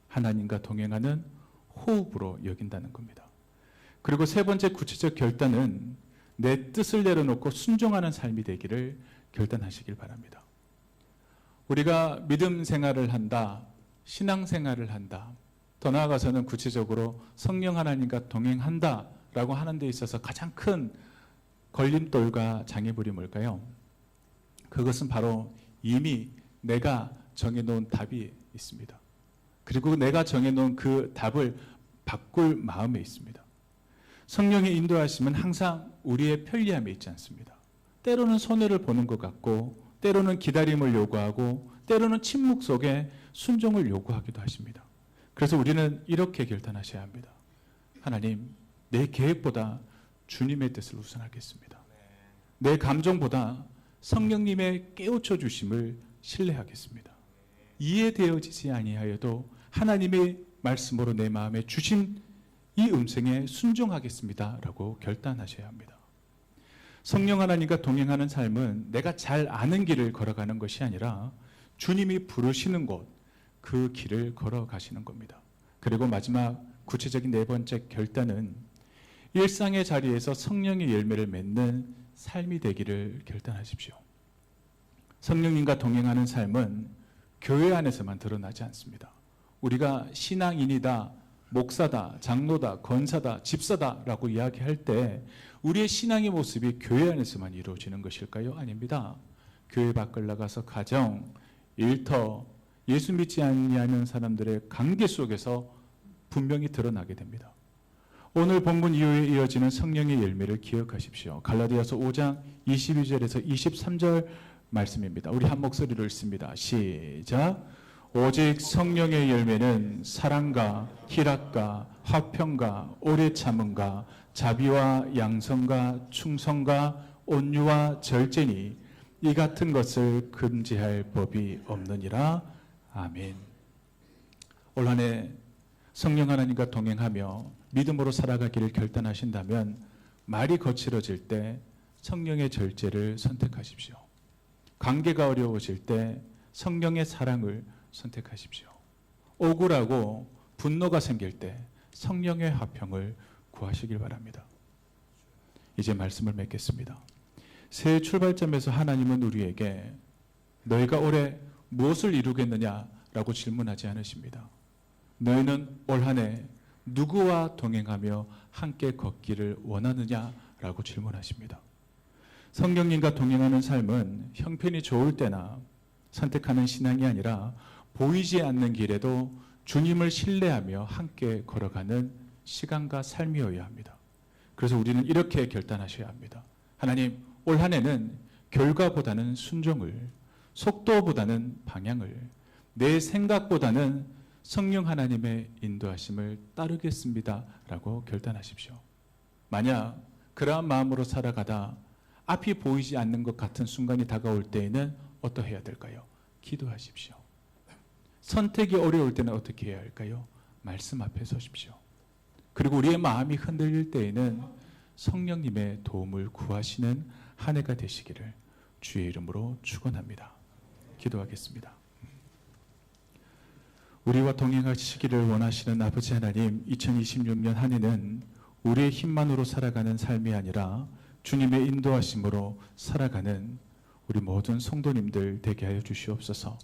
Speaker 1: 하나님과 동행하는 호흡으로 여긴다는 겁니다. 그리고 세 번째 구체적 결단은 내 뜻을 내려놓고 순종하는 삶이 되기를 결단하시길 바랍니다. 우리가 믿음 생활을 한다, 신앙 생활을 한다, 더 나아가서는 구체적으로 성령 하나님과 동행한다 라고 하는 데 있어서 가장 큰 걸림돌과 장애물이 뭘까요? 그것은 바로 이미 내가 정해놓은 답이 있습니다. 그리고 내가 정해놓은 그 답을 바꿀 마음에 있습니다. 성령의 인도하심은 항상 우리의 편리함에 있지 않습니다. 때로는 손해를 보는 것 같고, 때로는 기다림을 요구하고, 때로는 침묵 속에 순종을 요구하기도 하십니다. 그래서 우리는 이렇게 결단하셔야 합니다. 하나님, 내 계획보다 주님의 뜻을 우선하겠습니다. 내 감정보다 성령님의 깨우쳐 주심을 신뢰하겠습니다. 이해되어지지 아니하여도 하나님의 말씀으로 내 마음에 주신 이 음성에 순종하겠습니다 라고 결단하셔야 합니다. 성령 하나님과 동행하는 삶은 내가 잘 아는 길을 걸어가는 것이 아니라 주님이 부르시는 곳, 그 길을 걸어가시는 겁니다. 그리고 마지막 구체적인 네 번째 결단은 일상의 자리에서 성령의 열매를 맺는 삶이 되기를 결단하십시오. 성령님과 동행하는 삶은 교회 안에서만 드러나지 않습니다. 우리가 신앙인이다, 목사다, 장로다, 권사다, 집사다라고 이야기할 때 우리의 신앙의 모습이 교회 안에서만 이루어지는 것일까요? 아닙니다. 교회 밖을 나가서 가정, 일터, 예수 믿지 않는 사람들의 관계 속에서 분명히 드러나게 됩니다. 오늘 본문 이후에 이어지는 성령의 열매를 기억하십시오. 갈라디아서 5장 22절에서 23절 말씀입니다. 우리 한 목소리로 읽습니다. 시작. 오직 성령의 열매는 사랑과 희락과 화평과 오래 참음과 자비와 양성과 충성과 온유와 절제니 이 같은 것을 금지할 법이 없느니라. 아멘. 올 한 해 성령 하나님과 동행하며 믿음으로 살아가기를 결단하신다면 말이 거칠어질 때 성령의 절제를 선택하십시오. 관계가 어려워질 때 성령의 사랑을 선택하십시오. 억울하고 분노가 생길 때 성령의 화평을 구하시길 바랍니다. 이제 말씀을 맺겠습니다. 새해 출발점에서 하나님은 우리에게 너희가 올해 무엇을 이루겠느냐라고 질문하지 않으십니다. 너희는 올 한 해 누구와 동행하며 함께 걷기를 원하느냐라고 질문하십니다. 성령님과 동행하는 삶은 형편이 좋을 때나 선택하는 신앙이 아니라 보이지 않는 길에도 주님을 신뢰하며 함께 걸어가는 시간과 삶이어야 합니다. 그래서 우리는 이렇게 결단하셔야 합니다. 하나님, 올 한 해는 결과보다는 순종을, 속도보다는 방향을, 내 생각보다는 성령 하나님의 인도하심을 따르겠습니다 라고 결단하십시오. 만약 그러한 마음으로 살아가다 앞이 보이지 않는 것 같은 순간이 다가올 때에는 어떠해야 될까요? 기도하십시오. 선택이 어려울 때는 어떻게 해야 할까요? 말씀 앞에 서십시오. 그리고 우리의 마음이 흔들릴 때에는 성령님의 도움을 구하시는 한 해가 되시기를 주의 이름으로 축원합니다. 기도하겠습니다. 우리와 동행하시기를 원하시는 아버지 하나님, 2026년 한 해는 우리의 힘만으로 살아가는 삶이 아니라 주님의 인도하심으로 살아가는 우리 모든 성도님들 되게 하여 주시옵소서.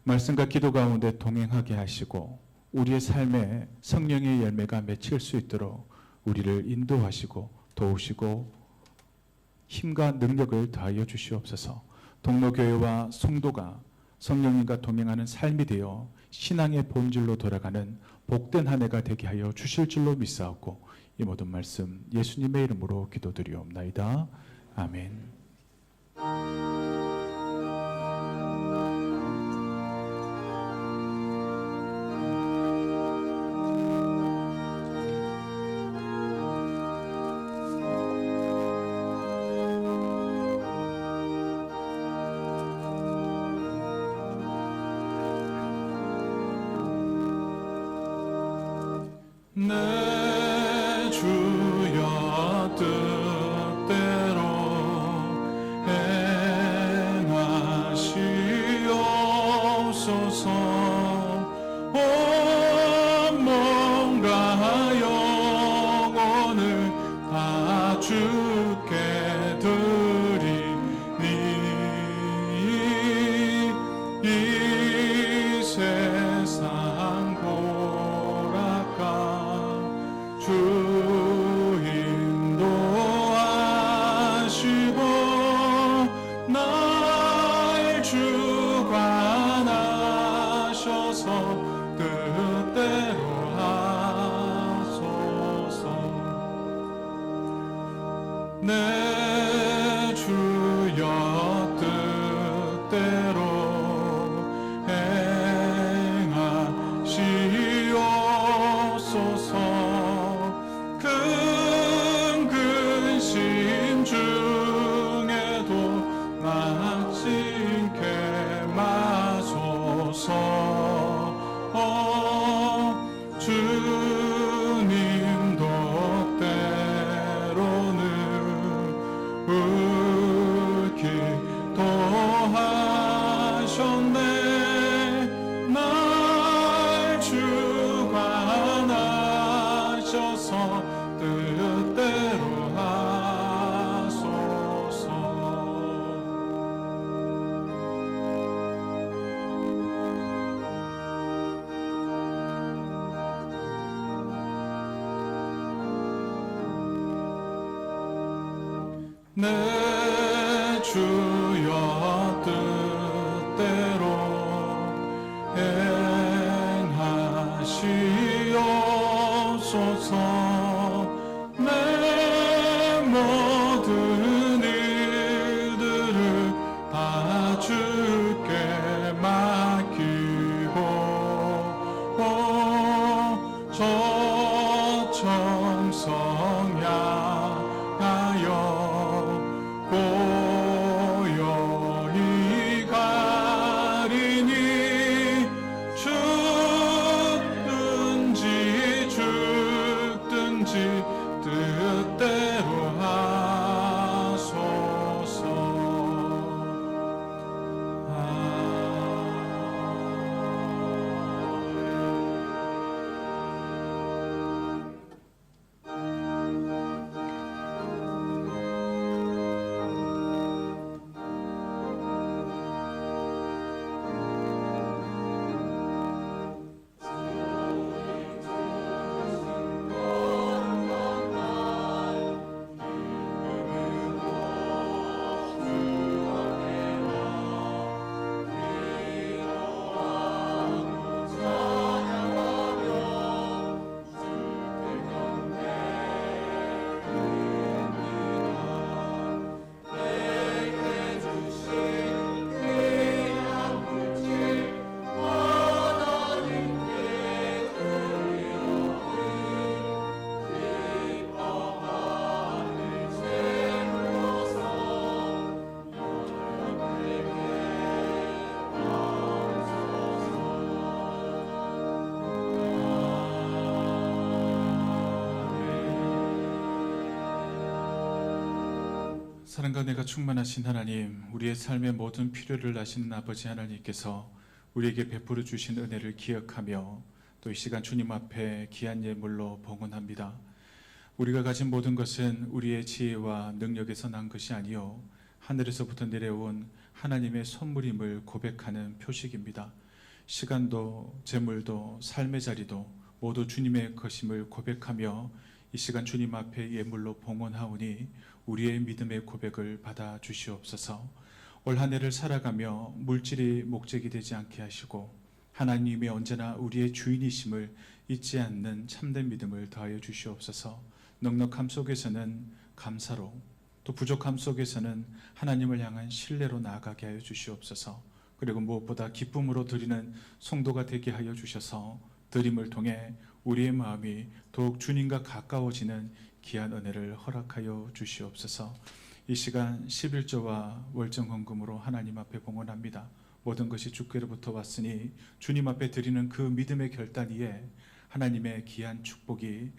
Speaker 1: 말씀과 기도 가운데 동행하게 하시고 우리의 삶에 성령의 열매가 맺힐 수 있도록 우리를 인도하시고 도우시고 힘과 능력을 더하여 주시옵소서. 동로교회와 성도가 성령님과 동행하는 삶이 되어 신앙의 본질로 돌아가는 복된 한 해가 되게 하여 주실 줄로 믿사옵고 이 모든 말씀 예수님의 이름으로 기도드리옵나이다. 아멘. 내 주여 뜻대로 해 주관하셔서 뜻대로 하소서. 내 주여 뜻대로 행하시옵소서. 큰 근심 중에도 낙심케 마소서. 주님도 때로는 옳기 도하셨네. 날 주관하셔서 뜻대로 하소서. 내 주여 뜻대로 행하시옵소서. 내 모든 일들을 다 주께 맡기고 저청성 향하여 고요히 가리니 죽든지 뜻대로 하소서. 사랑과 은혜가 충만하신 하나님, 우리의 삶의 모든 필요를 아시는 아버지 하나님께서 우리에게 베풀어 주신 은혜를 기억하며 또 이 시간 주님 앞에 귀한 예물로 봉헌합니다. 우리가 가진 모든 것은 우리의 지혜와 능력에서 난 것이 아니요 하늘에서부터 내려온 하나님의 선물임을 고백하는 표식입니다. 시간도 재물도 삶의 자리도 모두 주님의 것임을 고백하며 이 시간 주님 앞에 예물로 봉헌하오니 우리의 믿음의 고백을 받아 주시옵소서. 올 한 해를 살아가며 물질이 목적이 되지 않게 하시고 하나님이 언제나 우리의 주인이심을 잊지 않는 참된 믿음을 더하여 주시옵소서. 넉넉함 속에서는 감사로, 또 부족함 속에서는 하나님을 향한 신뢰로 나아가게 하여 주시옵소서. 그리고 무엇보다 기쁨으로 드리는 성도가 되게 하여 주셔서 드림을 통해 우리의 마음이 더욱 주님과 가까워지는 귀한 은혜를 허락하여 주시옵소서. 이 시간 11조와 월정헌금으로 하나님 앞에 봉헌합니다. 모든 것이 주께로부터 왔으니 주님 앞에 드리는 그 믿음의 결단 위에 하나님의 귀한 축복이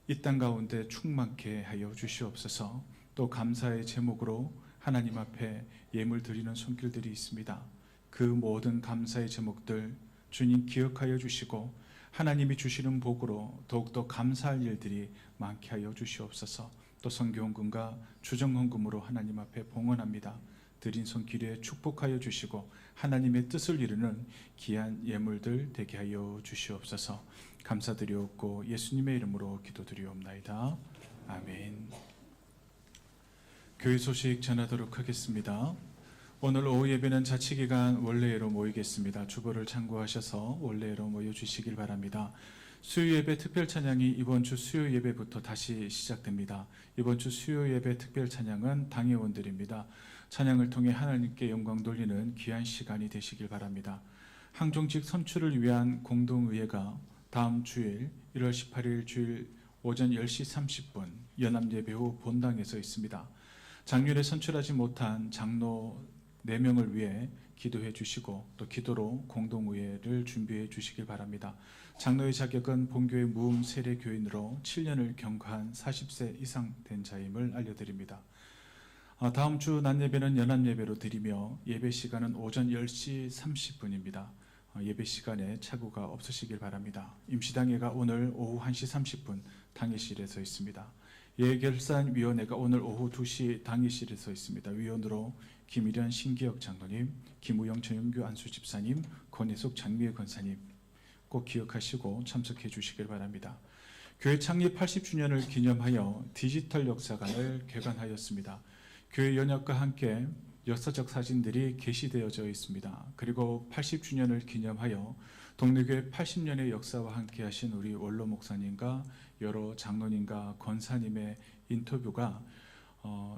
Speaker 1: 이 땅 가운데 충만케 하여 주시옵소서. 또 감사의 제목으로 하나님 앞에 예물 드리는 손길들이 있습니다. 그 모든 감사의 제목들 주님 기억하여 주시고 하나님이 주시는 복으로 더욱더 감사할 일들이 많게 하여 주시옵소서. 또 성교헌금과 주정헌금으로 하나님 앞에 봉헌합니다. 드린 손길에 축복하여 주시고 하나님의 뜻을 이루는 귀한 예물들 되게 하여 주시옵소서. 감사드리옵고 예수님의 이름으로 기도드리옵나이다. 아멘. 교회 소식 전하도록 하겠습니다. 오늘 오후 예배는 자치기간 원래로 모이겠습니다. 주보를 참고하셔서 원래로 모여주시길 바랍니다. 수요 예배 특별 찬양이 이번 주 수요 예배부터 다시 시작됩니다. 이번 주 수요 예배 특별 찬양은 당회원들입니다. 찬양을 통해 하나님께 영광 돌리는 귀한 시간이 되시길 바랍니다. 항종직 선출을 위한 공동의회가 다음 주일 1월 18일 주일 오전 10시 30분 연합예배 후 본당에서 있습니다. 장년에 선출하지 못한 장로 4명을 위해 기도해 주시고 또 기도로 공동의회를 준비해 주시길 바랍니다. 장로의 자격은 본교회 무음 세례 교인으로 7년을 경과한 40세 이상 된 자임을 알려드립니다. 다음 주 낮 예배는 연합 예배로 드리며 예배 시간은 오전 10시 30분입니다. 예배 시간에 착오가 없으시길 바랍니다. 임시당회가 오늘 오후 1시 30분 당회실에서 있습니다. 예결산위원회가 오늘 오후 2시 당회실에서 있습니다. 위원으로 김일현 신기혁 장로님, 김우영 정영규 안수집사님, 권혜숙 장미애 권사님 꼭 기억하시고 참석해 주시길 바랍니다. 교회 창립 80주년을 기념하여 디지털 역사관을 개관하였습니다. 교회 연합과 함께 역사적 사진들이 게시되어져 있습니다. 그리고 80주년을 기념하여 동래교회 80년의 역사와 함께 하신 우리 원로 목사님과 여러 장로님과 권사님의 인터뷰가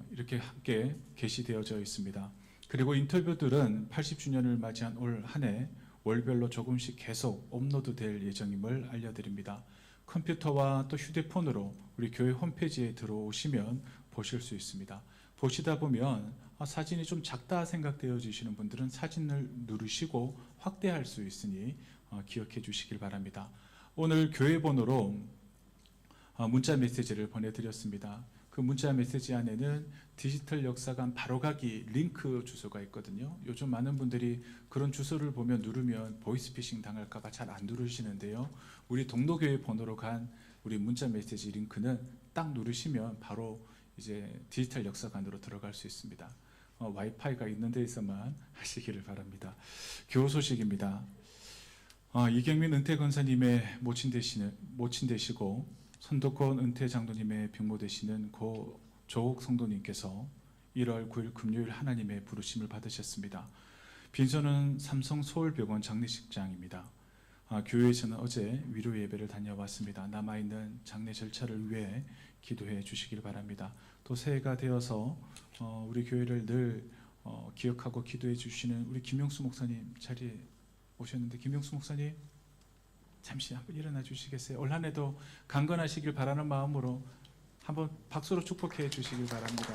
Speaker 1: 이렇게 함께 게시되어져 있습니다. 그리고 인터뷰들은 80주년을 맞이한 올 한 해 월별로 조금씩 계속 업로드될 예정임을 알려드립니다. 컴퓨터와 또 휴대폰으로 우리 교회 홈페이지에 들어오시면 보실 수 있습니다. 보시다 보면 사진이 좀 작다 생각되어지시는 분들은 사진을 누르시고 확대할 수 있으니 기억해 주시길 바랍니다. 오늘 교회 번호로 문자 메시지를 보내드렸습니다. 그 문자 메시지 안에는 디지털 역사관 바로가기 링크 주소가 있거든요. 요즘 많은 분들이 그런 주소를 보면 누르면 보이스피싱 당할까봐 잘 안 누르시는데요. 우리 동로교회 번호로 간 우리 문자 메시지 링크는 딱 누르시면 바로 이제 디지털 역사관으로 들어갈 수 있습니다. 와이파이가 있는 데에서만 하시기를 바랍니다. 교우 소식입니다. 이경민 은퇴 권사님의 모친 되시고 선도권 은퇴 장로님의 병모 되시는 고 조옥 성도님께서 1월 9일 금요일 하나님의 부르심을 받으셨습니다. 빈소는 삼성 서울병원 장례식장입니다. 교회에서는 어제 위로 예배를 다녀왔습니다. 남아있는 장례 절차를 위해 기도해 주시길 바랍니다. 또 새해가 되어서 우리 교회를 늘 기억하고 기도해 주시는 우리 김용수 목사님 자리에 오셨는데, 김용수 목사님 잠시 한번 일어나 주시겠어요? 올 한 해도 강건하시길 바라는 마음으로 한번 박수로 축복해 주시길 바랍니다.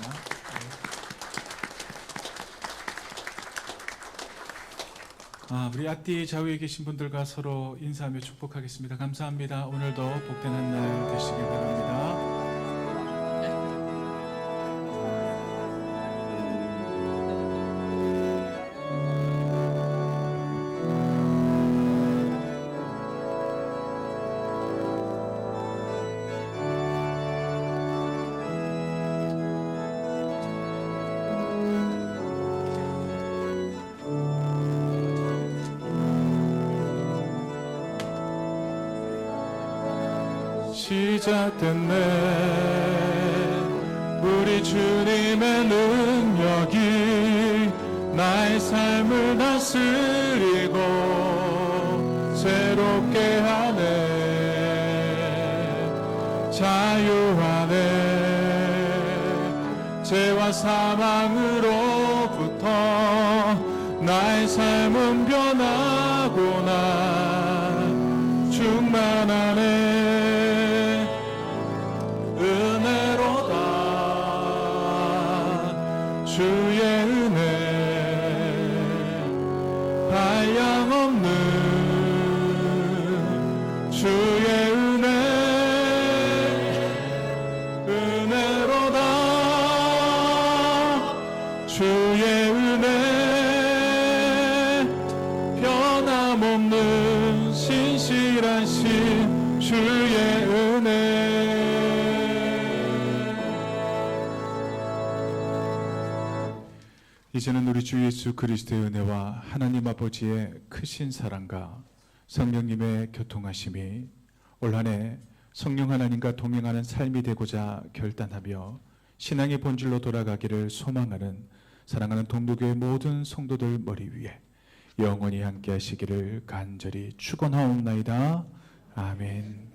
Speaker 1: 우리 앞뒤 좌우에 계신 분들과 서로 인사하며 축복하겠습니다. 감사합니다. 오늘도 복된 한 날 되시길 바랍니다. 시작됐네. 우리 주님의 능력이 나의 삶을 다스리고 새롭게 하네. 자유하네. 죄와 사망으로부터 나의 삶은 변하구나. 충만하네. 주의 은혜 한량없는 주의 은혜 은혜로다. 주의 은혜 변함없는 신실한 신 주의 은혜. 이제는 우리 주 예수 그리스도의 은혜와 하나님 아버지의 크신 사랑과 성령님의 교통하심이 올 한 해 성령 하나님과 동행하는 삶이 되고자 결단하며 신앙의 본질로 돌아가기를 소망하는 사랑하는 동부교회 모든 성도들 머리 위에 영원히 함께 하시기를 간절히 축원하옵나이다. 아멘.